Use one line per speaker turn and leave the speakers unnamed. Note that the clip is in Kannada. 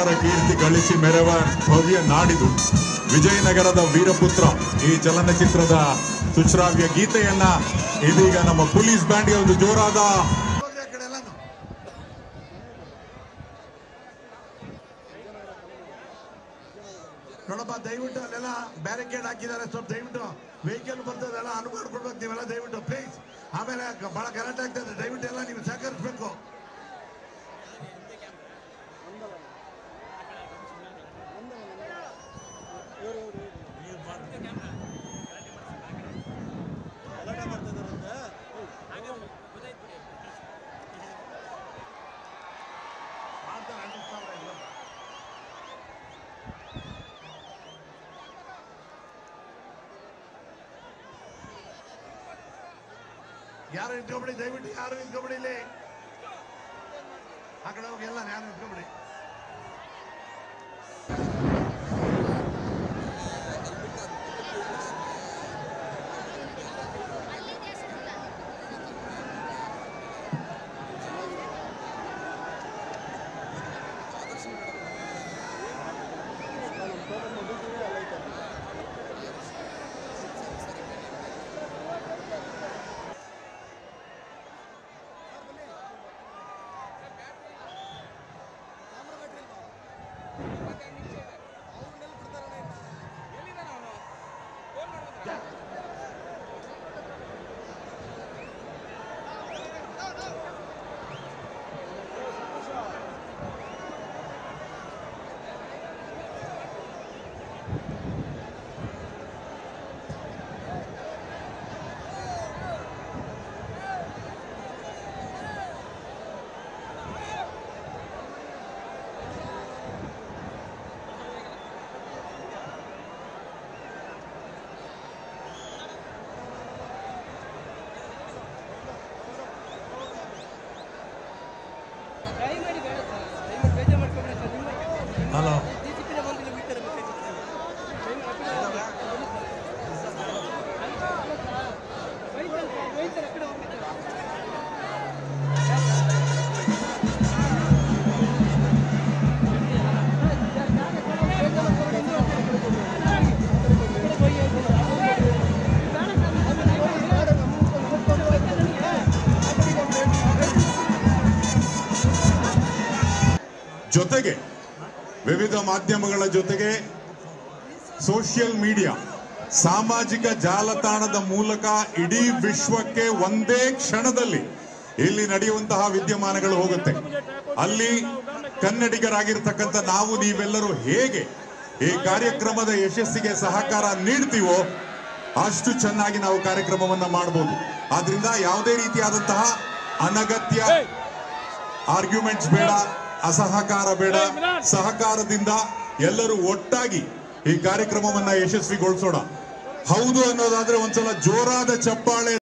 ಅಪಾರ ಕೀರ್ತಿ ಗಳಿಸಿ ಮೆರವ ಭವ್ಯ ನಾಡಿದು ವಿಜಯನಗರದ ವೀರಪುತ್ರ ಈ ಚಲನಚಿತ್ರದ ಸುಶ್ರಾವ್ಯ ಗೀತೆಯನ್ನ ಇದೀಗ ನಮ್ಮ ಪೊಲೀಸ್ ಬ್ಯಾಂಡ್ಗೆ ಒಂದು ಜೋರಾದ
ನೋಡಪ್ಪ, ದಯವಿಟ್ಟು ಅಲ್ಲೆಲ್ಲ ಬ್ಯಾರಿಕೇಡ್ ಹಾಕಿದ್ದಾರೆ. ಸ್ವಲ್ಪ ದಯವಿಟ್ಟು ವೆಹಿಕಲ್ ಬರ್ತದೆಲ್ಲ ಅನುಮಾನ ಕೊಡ್ಬೇಕು ನೀವೆಲ್ಲ ದಯವಿಟ್ಟು ಪ್ಲೀಸ್. ಆಮೇಲೆ ಬಹಳ ಗಲಾಟೆ ಆಗ್ತದೆ, ದಯವಿಟ್ಟು ಎಲ್ಲ ನೀವು ಸಹಕರಿಸಬೇಕು. ಯಾರು ನಿಂತ್ಕೊಬಿಡಿ, ದಯವಿಟ್ಟು ಯಾರು ನಿಂತ್ಕೊಬಿಡಿ, ಇಲ್ಲಿ ಆ ಕಡೆ ಹೋಗಿ ಎಲ್ಲ ಯಾರು ನಿಂತ್ಕೊಬಿಡಿ. ಹಲೋ, ಜೊತೆಗೆ ವಿವಿಧ ಮಾಧ್ಯಮಗಳ ಜೊತೆಗೆ ಸೋಷಿಯಲ್ ಮೀಡಿಯಾ ಸಾಮಾಜಿಕ ಜಾಲತಾಣದ ಮೂಲಕ ಇಡೀ ವಿಶ್ವಕ್ಕೆ ಒಂದೇ ಕ್ಷಣದಲ್ಲಿ ಇಲ್ಲಿ ನಡೆಯುವಂತಹ ವಿದ್ಯಮಾನಗಳು ಹೋಗುತ್ತೆ. ಅಲ್ಲಿ ಕನ್ನಡಿಗರಾಗಿರ್ತಕ್ಕಂಥ ನಾವು ನೀವೆಲ್ಲರೂ ಹೇಗೆ ಈ ಕಾರ್ಯಕ್ರಮದ ಯಶಸ್ಸಿಗೆ ಸಹಕಾರ ನೀಡ್ತೀವೋ ಅಷ್ಟು ಚೆನ್ನಾಗಿ ನಾವು ಕಾರ್ಯಕ್ರಮವನ್ನ ಮಾಡಬಹುದು. ಆದ್ರಿಂದ ಯಾವುದೇ ರೀತಿಯಾದಂತಹ ಅನಗತ್ಯ ಆರ್ಗ್ಯುಮೆಂಟ್ಸ್ ಬೇಡ, ಅಸಹಕಾರ ಬೇಡ. ಸಹಕಾರದಿಂದ ಎಲ್ಲರೂ ಒಟ್ಟಾಗಿ ಈ ಕಾರ್ಯಕ್ರಮವನ್ನ ಯಶಸ್ವಿಗೊಳಿಸೋಣ. ಹೌದು ಅನ್ನೋದಾದ್ರೆ ಒಂದ್ಸಲ ಜೋರಾದ ಚಪ್ಪಾಳೆ